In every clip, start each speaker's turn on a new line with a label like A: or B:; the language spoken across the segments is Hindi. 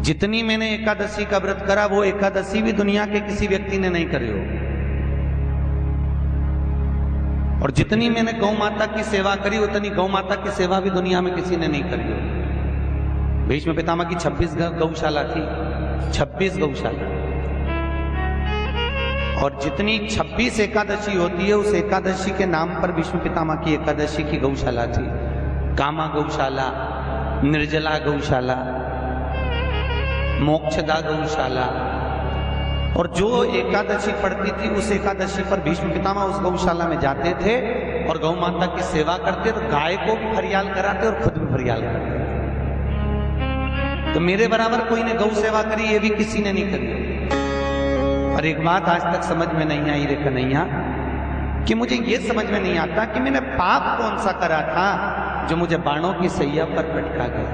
A: जितनी मैंने एकादशी का व्रत करा वो एकादशी भी दुनिया के किसी व्यक्ति ने नहीं करी हो, और जितनी मैंने गौ माता की सेवा करी उतनी गौ माता की सेवा भी दुनिया में किसी ने नहीं करी हो। भीष्म पितामह की 26 गौशाला थी, 26 गौशाला, और जितनी 26 एकादशी होती है उस एकादशी के नाम पर भीष्म पितामह की एकादशी की गौशाला थी। कामा गौशाला, निर्जला गौशाला, मोक्षदा गौशाला, और जो एकादशी पड़ती थी उस एकादशी पर भीष्म पितामह उस गौशाला में जाते थे और गौ माता की सेवा करते, तो गाय को भी फरियाल कराते और खुद भी फरियाल करते। तो मेरे बराबर कोई ने गौ सेवा करी, ये भी किसी ने नहीं करी। और एक बात आज तक समझ में नहीं आई रे कन्हैया, कि मुझे ये समझ में नहीं आता कि मैंने पाप कौन सा करा था जो मुझे बाणों की सैया पर पटका गया।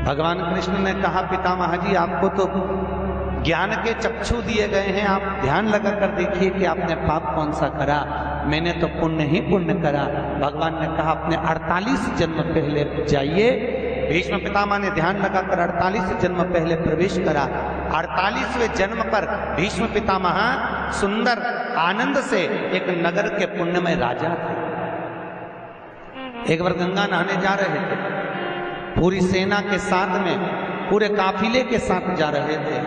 A: भगवान कृष्ण ने कहा, पितामह जी आपको तो ज्ञान के चक्षु दिए गए हैं, आप ध्यान लगा कर देखिए कि आपने पाप कौन सा करा। मैंने तो पुण्य ही पुण्य करा। भगवान ने कहा, अपने 48 जन्म पहले जाइए। भीष्म पितामह ने ध्यान लगाकर 48 जन्म पहले प्रवेश करा। 48वें जन्म पर भीष्म पितामह सुंदर आनंद से एक नगर के पुण्यमय राजा थे। एक बार गंगा नहाने जा रहे थे, पूरी सेना के साथ में, पूरे काफिले के साथ जा रहे थे।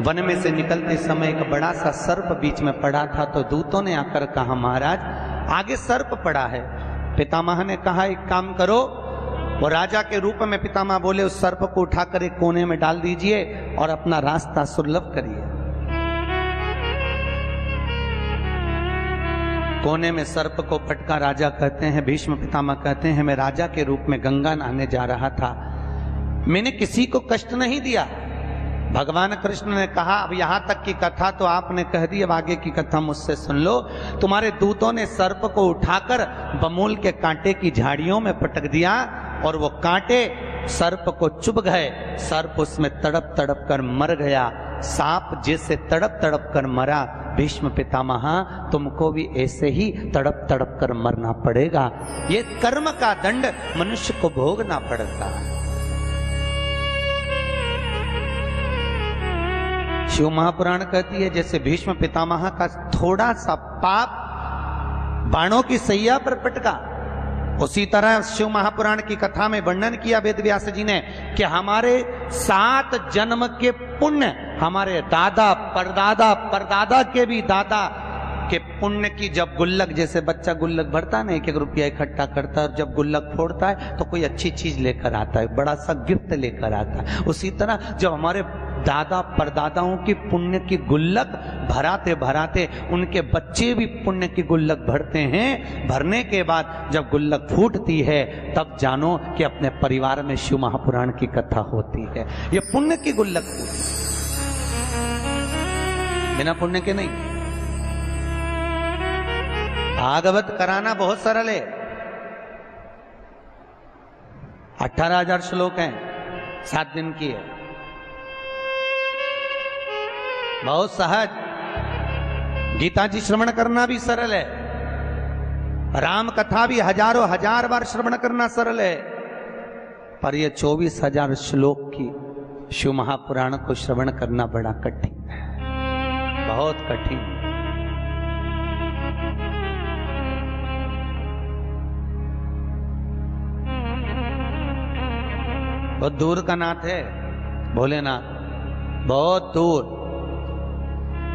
A: वन में से निकलते समय एक बड़ा सा सर्प बीच में पड़ा था, तो दूतों ने आकर कहा, महाराज आगे सर्प पड़ा है। पितामह ने कहा, एक काम करो, वो राजा के रूप में पितामह बोले, उस सर्प को उठाकर एक कोने में डाल दीजिए और अपना रास्ता सुलभ करिए। कोने में सर्प को पटका। राजा कहते हैं, भीष्म पितामह कहते हैं, मैं राजा के रूप में गंगा नहाने जा रहा था, मैंने किसी को कष्ट नहीं दिया। भगवान कृष्ण ने कहा, अब यहां तक की कथा तो आपने कह दी, अब आगे की कथा मुझसे सुन लो। तुम्हारे दूतों ने सर्प को उठाकर बमूल के कांटे की झाड़ियों में पटक दिया और वो कांटे सर्प को चुभ गए। सर्प उसमें तड़प तड़प कर मर गया। सांप जैसे तड़प तड़प कर मरा, भीष्म पितामह तुमको भी ऐसे ही तड़प तड़प कर मरना पड़ेगा। ये कर्म का दंड मनुष्य को भोगना पड़ता। शिव महापुराण कहती है, जैसे भीष्म पितामह का थोड़ा सा पाप बाणों की सैया पर पटका, उसी तरह शिव महापुराण की कथा में वर्णन किया वेद व्यास जी ने कि हमारे 7 जन्म के पुण्य, हमारे दादा परदादा परदादा के भी दादा के पुण्य की जब गुल्लक, जैसे बच्चा गुल्लक भरता ना, 1-1 रुपया इकट्ठा करता है, और जब गुल्लक फोड़ता है तो कोई अच्छी चीज लेकर आता है, बड़ा सा गिफ्ट लेकर आता है। उसी तरह जब हमारे दादा परदादाओं की पुण्य की गुल्लक भराते भराते उनके बच्चे भी पुण्य की गुल्लक भरते हैं, भरने के बाद जब गुल्लक फूटती है तब जानो कि अपने परिवार में शिव महापुराण की कथा होती है। ये पुण्य की गुल्लक फूटती, बिना पुण्य के नहीं। भागवत कराना बहुत सरल है। 18,000 श्लोक हैं, 7 दिन की है, बहुत सहज। गीता जी श्रवण करना भी सरल है, राम कथा भी हजारों हजार बार श्रवण करना सरल है, पर यह 24,000 श्लोक की शिव महापुराण को श्रवण करना बड़ा कठिन है, बहुत कठिन। बहुत दूर का नाथ है भोलेनाथ, बहुत दूर।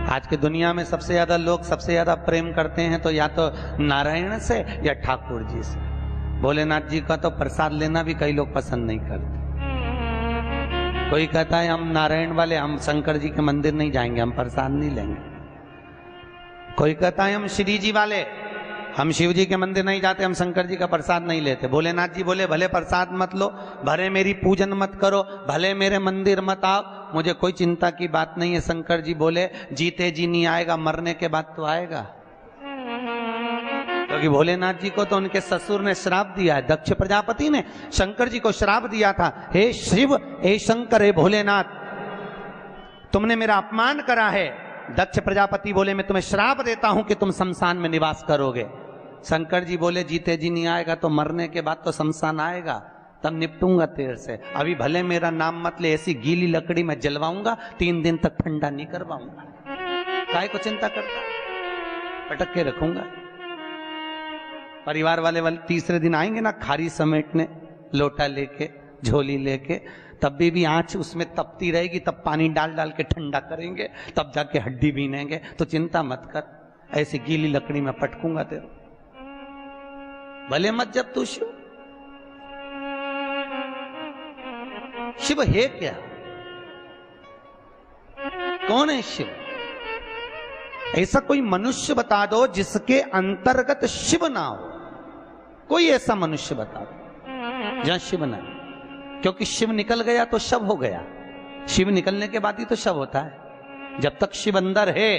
A: आज की दुनिया में सबसे ज्यादा लोग सबसे ज्यादा प्रेम करते हैं तो या तो नारायण से या ठाकुर जी से। भोलेनाथ जी का तो प्रसाद लेना भी कई लोग पसंद नहीं करते। कोई कहता है हम नारायण वाले, हम शंकर जी के मंदिर नहीं जाएंगे, हम प्रसाद नहीं लेंगे। कोई कहता है हम श्री जी वाले, हम शिव जी के मंदिर नहीं जाते, हम शंकर जी का प्रसाद नहीं लेते। भोलेनाथ जी बोले, भले प्रसाद मत लो, भले मेरी पूजन मत करो, भले मेरे मंदिर मत आओ, मुझे कोई चिंता की बात नहीं है। शंकर जी बोले, जीते जी नहीं आएगा, मरने के बाद तो आएगा। क्योंकि भोलेनाथ जी को तो उनके ससुर ने श्राप दिया है, दक्ष प्रजापति ने शंकर जी को श्राप दिया था, हे शिव, हे शंकर, हे भोलेनाथ, तुमने मेरा अपमान करा है। दक्ष प्रजापति बोले, मैं तुम्हें श्राप देता हूं कि तुम शमशान में निवास करोगे। शंकर जी बोले, जीते जी नहीं आएगा तो मरने के बाद तो शमशान आएगा। तब निपटूंगा तेरे से। अभी भले मेरा नाम मत ले, ऐसी गीली लकड़ी में जलवाऊंगा, 3 दिन तक ठंडा नहीं करवाऊंगा। काहे को चिंता करता, पटक के रखूंगा। परिवार वाले तीसरे दिन आएंगे ना खारी समेटने, लोटा लेके, झोली लेके, तब भी आंच उसमें तपती रहेगी, तब पानी डाल डाल के ठंडा करेंगे, तब जाके हड्डी बीनेंगे। तो चिंता मत कर, ऐसी गीली लकड़ी में पटकूंगा तेरे। भले मत जब तू शिव। शिव है क्या? कौन है शिव? ऐसा कोई मनुष्य बता दो जिसके अंतर्गत शिव ना हो। कोई ऐसा मनुष्य बता दो जहां शिव ना हो। क्योंकि शिव निकल गया तो शव हो गया। शिव निकलने के बाद ही तो शव होता है। जब तक शिव अंदर है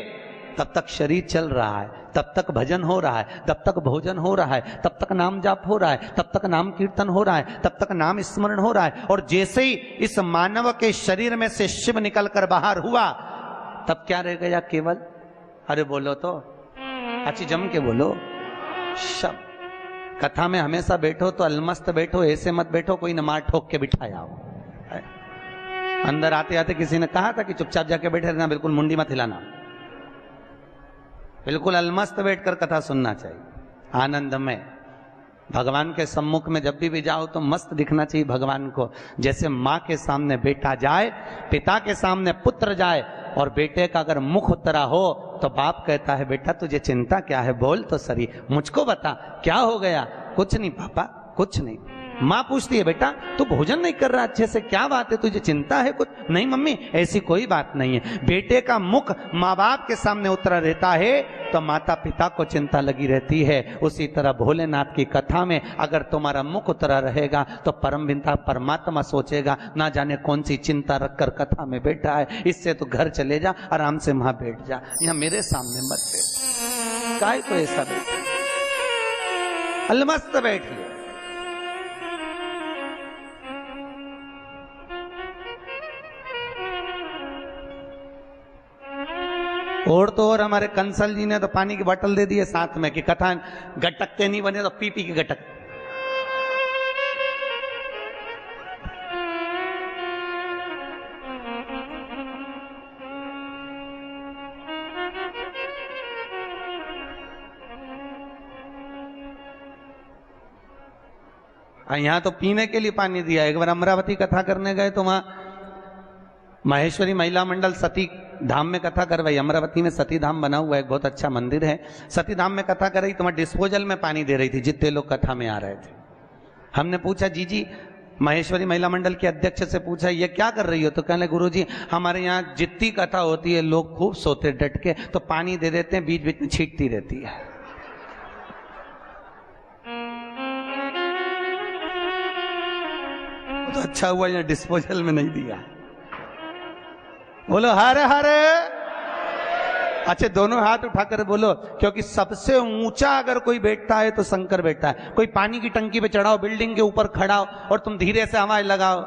A: तब तक शरीर चल रहा है, तब तक भजन हो रहा है, तब तक भोजन हो रहा है, तब तक नाम जाप हो रहा है, तब तक नाम कीर्तन हो रहा है, तब तक नाम स्मरण हो रहा है। और जैसे ही इस मानव के शरीर में से शिव निकलकर बाहर हुआ, तब क्या रह गया? केवल, अरे बोलो तो, अच्छी जम के बोलो, शब। कथा में हमेशा बैठो तो अलमस्त बैठो, ऐसे मत बैठो कोई न मार ठोक के बिठाया हो। अंदर आते आते किसी ने कहा था कि चुपचाप जाके बैठे रहना, बिल्कुल मुंडी मत हिलाना, बिल्कुल अलमस्त बैठकर कथा सुनना चाहिए, आनंद में। भगवान के सम्मुख में जब भी जाओ तो मस्त दिखना चाहिए भगवान को। जैसे माँ के सामने बेटा जाए, पिता के सामने पुत्र जाए, और बेटे का अगर मुख उतरा हो तो बाप कहता है बेटा तुझे चिंता क्या है, बोल तो सही, मुझको बता क्या हो गया। कुछ नहीं पापा, कुछ नहीं। माँ पूछती है बेटा तू भोजन नहीं कर रहा अच्छे से, क्या बात है, तुझे चिंता है कुछ? नहीं मम्मी ऐसी कोई बात नहीं है। बेटे का मुख माँ बाप के सामने उतरा रहता है तो माता पिता को चिंता लगी रहती है। उसी तरह भोलेनाथ की कथा में अगर तुम्हारा मुख उतरा रहेगा तो परम पिता परमात्मा सोचेगा ना जाने कौन सी चिंता रखकर कथा में बैठा है, इससे तो घर चले जा, आराम से वहां बैठ जा, यहाँ मेरे सामने मत बैठ। काय को ऐसा बैठे, अलमस्त बैठिए। और तो और हमारे कंसल जी ने तो पानी की बोतल दे दी है साथ में कि कथा गटकते नहीं बने तो पी पी के गटक। यहां तो पीने के लिए पानी दिया। एक बार अमरावती कथा करने गए तो वहां माहेश्वरी महिला मंडल सती धाम में कथा करवाई। अमरावती में सती धाम बना हुआ है, एक बहुत अच्छा मंदिर है। सती धाम में कथा कर रही तो वहां डिस्पोजल में पानी दे रही थी जितने लोग कथा में आ रहे थे। हमने पूछा जी माहेश्वरी महिला मंडल के अध्यक्ष से पूछा ये क्या कर रही हो? तो कहने गुरुजी हमारे यहाँ जितनी कथा होती है लोग खूब सोते डट के, तो पानी दे देते हैं, बीच बीच में छींटती रहती है। तो अच्छा हुआ यहाँ डिस्पोजल में नहीं दिया। बोलो हर हर। अच्छा दोनों हाथ उठाकर बोलो, क्योंकि सबसे ऊंचा अगर कोई बैठता है तो शंकर बैठता है। कोई पानी की टंकी पे चढ़ाओ, बिल्डिंग के ऊपर खड़ा हो और तुम धीरे से आवाज लगाओ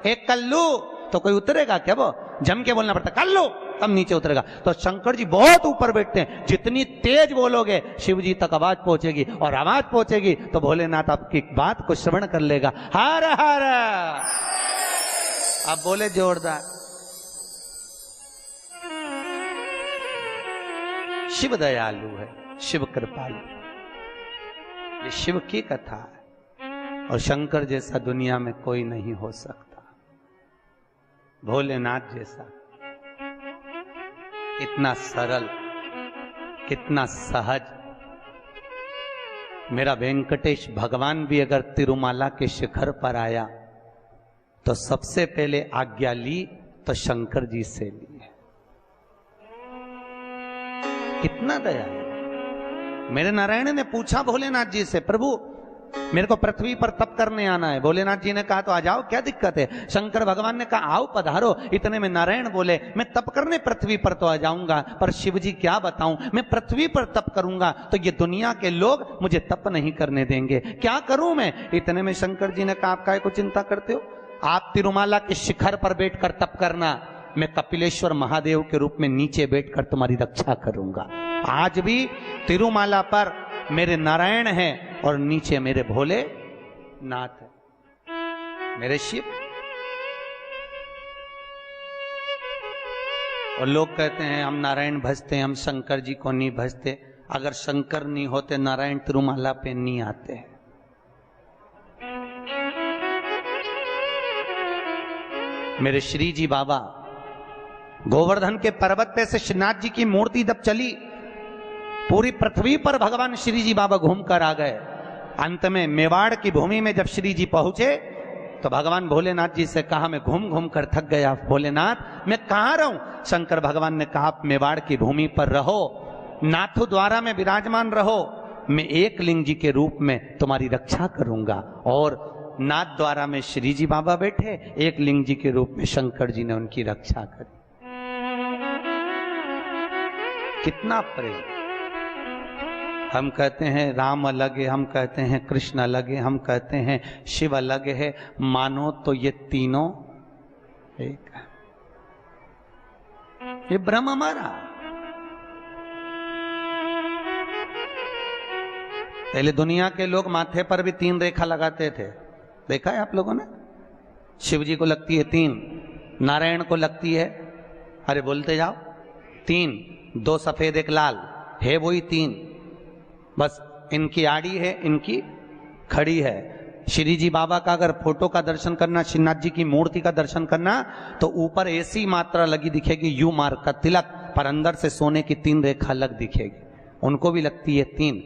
A: एक कल्लू, तो कोई उतरेगा क्या? वो जम के बोलना पड़ता कल्लू, तब नीचे उतरेगा। तो शंकर जी बहुत ऊपर बैठते हैं, जितनी तेज बोलोगे शिव जी तक आवाज पहुंचेगी, और आवाज पहुंचेगी तो भोलेनाथ आपकी बात को श्रवण कर लेगा। हर हर। अब बोले जोरदार। शिव दयालु है, शिव कृपालु, ये शिव की कथा है और शंकर जैसा दुनिया में कोई नहीं हो सकता। भोलेनाथ जैसा कितना सरल, कितना सहज। मेरा वेंकटेश भगवान भी अगर तिरुमाला के शिखर पर आया तो सबसे पहले आज्ञा ली तो शंकर जी से ली है। कितना दया है। मेरे नारायण ने पूछा भोलेनाथ जी से, प्रभु मेरे को पृथ्वी पर तप करने आना है। भोलेनाथ जी ने कहा तो आ जाओ, क्या दिक्कत है? शंकर भगवान ने कहा आओ पधारो। इतने में नारायण बोले मैं तप करने पृथ्वी पर तो आ जाऊंगा, पर शिव जी क्या बताऊं, मैं पृथ्वी पर तप करूंगा तो ये दुनिया के लोग मुझे तप नहीं करने देंगे, क्या करूं मैं? इतने में शंकर जी ने कहा आप काहे को चिंता करते हो, आप तिरुमाला के शिखर पर बैठकर तप करना, मैं कपिलेश्वर महादेव के रूप में नीचे बैठकर तुम्हारी रक्षा करूंगा। आज भी तिरुमाला पर मेरे नारायण हैं और नीचे मेरे भोले नाथ है। मेरे शिव। और लोग कहते हैं हम नारायण भजते, हम शंकर जी को नहीं भजते। अगर शंकर नहीं होते नारायण तिरुमाला पे नहीं आते। मेरे श्री जी बाबा गोवर्धन के पर्वत पे से श्रीनाथ जी की मूर्ति जब चली, पूरी पृथ्वी पर भगवान श्री जी बाबा घूम कर आ गए। अंत में मेवाड़ की भूमि में जब श्री जी पहुंचे तो भगवान भोलेनाथ जी से कहा मैं घूम घूम कर थक गया भोलेनाथ, मैं कहां रहूं? शंकर भगवान ने कहा आप मेवाड़ की भूमि पर रहो, नाथु द्वारा में विराजमान रहो, मैं एक लिंग जी के रूप में तुम्हारी रक्षा करूंगा। और नाथ द्वारा में श्री जी बाबा बैठे, एक लिंग जी के रूप में शंकर जी ने उनकी रक्षा करी। कितना प्रेम। हम कहते हैं राम अलग है, हम कहते हैं कृष्ण अलग है, हम कहते हैं शिव अलग है, मानो तो ये तीनों एक है। ये ब्रह्म हमारा। पहले दुनिया के लोग माथे पर भी 3 रेखा लगाते थे, देखा है आप लोगों ने? शिव जी को लगती है 3, नारायण को लगती है, अरे बोलते जाओ 3, 2 सफेद 1 लाल, है वही 3। बस इनकी आड़ी है, इनकी खड़ी है। श्री जी बाबा का अगर फोटो का दर्शन करना, श्रीनाथ जी की मूर्ति का दर्शन करना, तो ऊपर ऐसी मात्रा लगी दिखेगी यू मार्क का तिलक, पर अंदर से सोने की 3 रेखा अलग दिखेगी। उनको भी लगती है 3,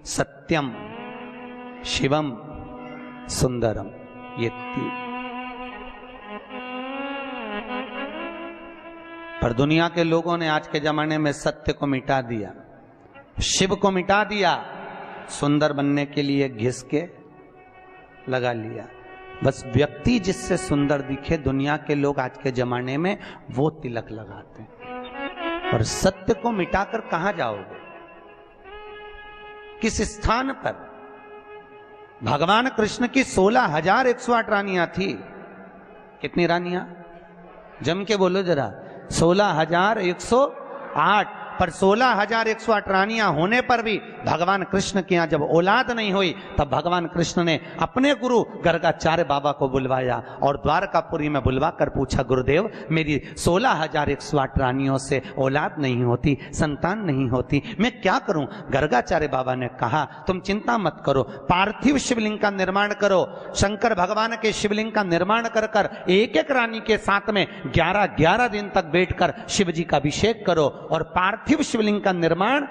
A: सत्यम शिवम सुंदरम, ये 3। पर दुनिया के लोगों ने आज के जमाने में सत्य को मिटा दिया, शिव को मिटा दिया, सुंदर बनने के लिए घिस के लगा लिया। बस व्यक्ति जिससे सुंदर दिखे, दुनिया के लोग आज के जमाने में वो तिलक लगाते हैं। और सत्य को मिटाकर कहां जाओगे? किस स्थान पर? भगवान कृष्ण की 16,108 रानियां थी। कितनी रानियां? जम के बोलो जरा। 16,108। पर 16,108 रानियां होने पर भी भगवान कृष्ण के यहां जब औलाद नहीं हुई, तब भगवान कृष्ण ने अपने गुरु गर्गाचार्य बाबा को बुलवाया और द्वारकापुरी में बुलवा कर पूछा, गुरुदेव मेरी 16,108 रानियों से औलाद नहीं होती, संतान नहीं होती, मैं क्या करूं? गर्गाचार्य बाबा ने कहा तुम चिंता मत करो, पार्थिव शिवलिंग का निर्माण करो। शंकर भगवान के शिवलिंग का निर्माण कर कर एक एक रानी के साथ में 11-11 दिन तक बैठकर शिव जी का अभिषेक करो। और पार्थिव शिवलिंग का निर्माण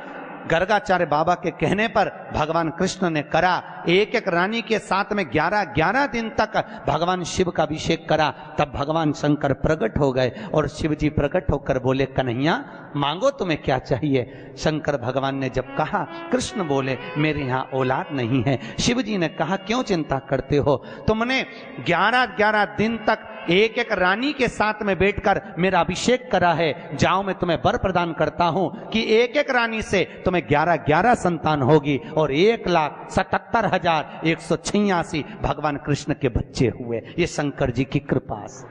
A: गर्गाचार्य बाबा के कहने पर भगवान कृष्ण ने करा। एक एक रानी के साथ में 11-11 दिन तक भगवान शिव का अभिषेक करा। तब भगवान शंकर प्रकट हो गए और शिव जी प्रकट होकर बोले, कन्हैया मांगो तुम्हें क्या चाहिए? शंकर भगवान ने जब कहा, कृष्ण बोले मेरे यहां औलाद नहीं है। शिव जी ने कहा क्यों चिंता करते हो? तुमने 11-11 दिन तक एक एक रानी के साथ में बैठकर मेरा अभिषेक करा है। जाओ मैं तुम्हें वर प्रदान करता हूं कि एक एक रानी से तुम्हें 11-11 संतान होगी और 1,77,186 भगवान कृष्ण के बच्चे हुए। ये शंकर जी की कृपा से।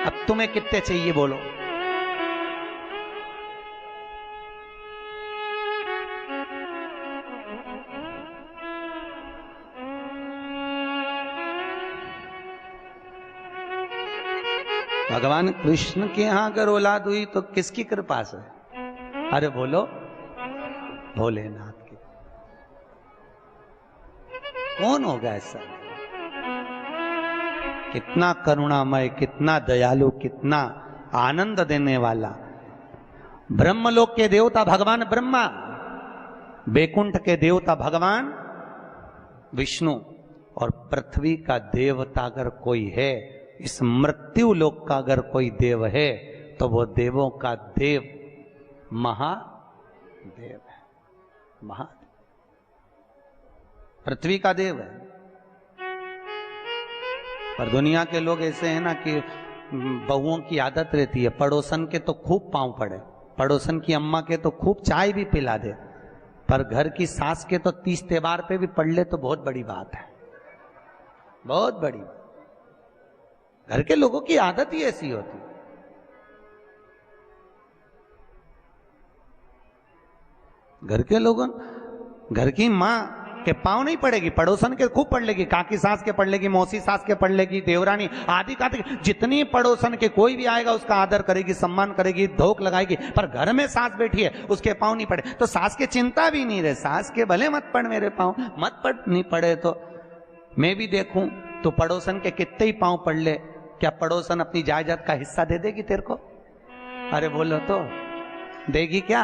A: अब तुम्हें कितने चाहिए बोलो? भगवान कृष्ण के यहां अगर औलाद हुई तो किसकी कृपा से? अरे बोलो, भोलेनाथ की। कौन होगा ऐसा? कितना करुणामय, कितना दयालु, कितना आनंद देने वाला। ब्रह्मलोक के देवता भगवान ब्रह्मा, बैकुंठ के देवता भगवान विष्णु, और पृथ्वी का देवता अगर कोई है, इस मृत्यु लोक का अगर कोई देव है, तो वो देवों का देव महादेव है। महादेव पृथ्वी का देव है। पर दुनिया के लोग ऐसे हैं ना कि बहुओं की आदत रहती है, पड़ोसन के तो खूब पांव पड़े, पड़ोसन की अम्मा के तो खूब चाय भी पिला दे, पर घर की सास के तो 30 त्योहार पे भी पढ़ ले तो बहुत बड़ी बात है, बहुत बड़ी। घर के लोगों की आदत ही ऐसी होती है। घर के लोगों, घर की मां कि पाँव नहीं पड़ेगी, पड़ोसन के खूब पढ़ लेगी, काकी सास के पढ़ लेगी, मौसी सास के पढ़ लेगी, देवरानी आदि का जितनी पड़ोसन के कोई भी आएगा उसका आदर करेगी, सम्मान करेगी, धोख लगाएगी। पर घर में सास बैठी है उसके पाँव नहीं पड़े तो सास की चिंता भी नहीं रहे, सास के भले मत पड़ मेरे पाँव, मत पड़ नहीं पड़े तो मैं भी देखूं तो पड़ोसन के कितने ही पाँव पड़ ले, क्या पड़ोसन अपनी जायदाद का हिस्सा दे देगी तेरे को? अरे बोलो तो देगी क्या?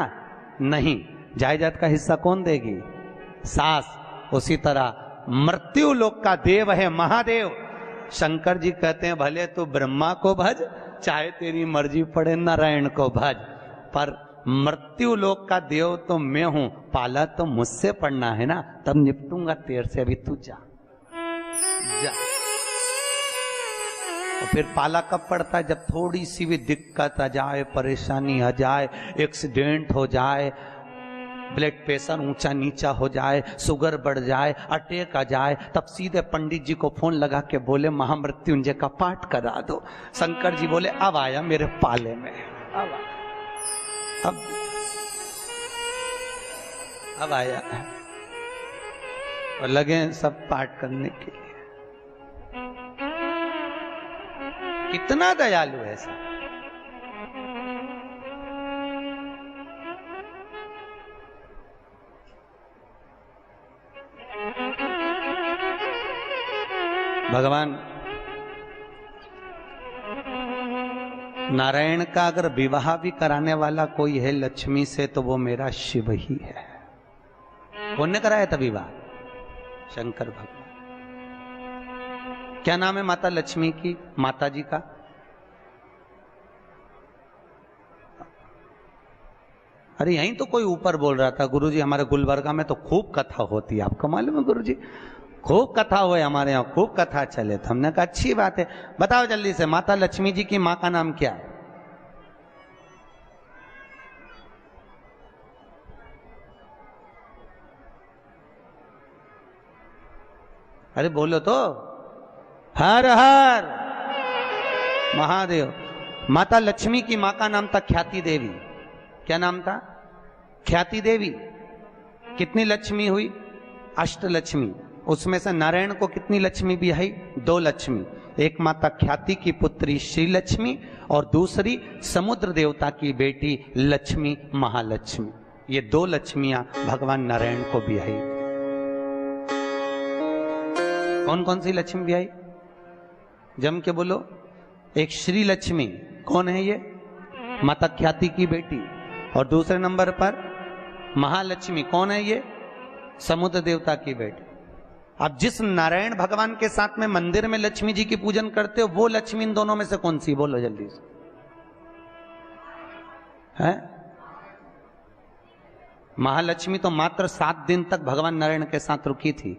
A: नहीं। जायदाद का हिस्सा कौन देगी? सास। उसी तरह मृत्यु लोक का देव है महादेव। शंकर जी कहते हैं भले तू ब्रह्मा को भज, चाहे तेरी मर्जी पड़े नारायण को भज, पर मृत्यु लोक का देव तो मैं हूं, पाला तो मुझसे पड़ना है ना, तब निपटूंगा तेरे से, अभी तू जा जा। और फिर पाला कब पड़ता है? जब थोड़ी सी भी दिक्कत आ जाए, परेशानी आ जाए, एक्सीडेंट हो जाए, ब्लड प्रेशर ऊंचा नीचा हो जाए, शुगर बढ़ जाए, अटैक आ जाए, तब सीधे पंडित जी को फोन लगा के बोले महामृत्युंजय का पाठ करा दो। शंकर जी बोले अब आया मेरे पाले में, अब आया, और लगे सब पाठ करने के लिए। कितना दयालु है ऐसा। भगवान नारायण का अगर विवाह भी कराने वाला कोई है लक्ष्मी से तो वो मेरा शिव ही है। कौन ने कराया था विवाह? शंकर भगवान। क्या नाम है माता लक्ष्मी की, माता जी का? अरे यहीं तो कोई ऊपर बोल रहा था गुरुजी हमारे गुलबर्गा में तो खूब कथा होती है, आपको मालूम है गुरुजी? खूब कथा हुए हमारे यहाँ, खूब कथा चले। तो हमने कहा अच्छी बात है, बताओ जल्दी से माता लक्ष्मी जी की माँ का नाम क्या है? अरे बोलो तो। हर हर महादेव। माता लक्ष्मी की माँ का नाम था ख्याति देवी। क्या नाम था? ख्याति देवी। कितनी लक्ष्मी हुई? अष्टलक्ष्मी। उसमें से नारायण को कितनी लक्ष्मी भी आई? 2 लक्ष्मी। एक माता ख्याति की पुत्री श्री लक्ष्मी और दूसरी समुद्र देवता की बेटी लक्ष्मी महालक्ष्मी। ये 2 लक्ष्मियां भगवान नारायण को भी आई। कौन कौन सी लक्ष्मी भी आई? जम के बोलो। एक श्री लक्ष्मी, कौन है ये? माता ख्याति की बेटी। और दूसरे नंबर पर महालक्ष्मी, कौन है ये? समुद्र देवता की बेटी। अब जिस नारायण भगवान के साथ में मंदिर में लक्ष्मी जी की पूजन करते हो वो लक्ष्मी इन दोनों में से कौन सी? बोलो जल्दी से। है? महालक्ष्मी तो मात्र 7 दिन तक भगवान नारायण के साथ रुकी थी,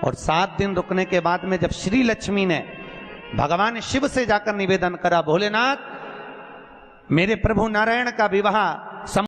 A: और 7 दिन रुकने के बाद में जब श्री लक्ष्मी ने भगवान शिव से जाकर निवेदन करा, भोलेनाथ मेरे प्रभु नारायण का विवाह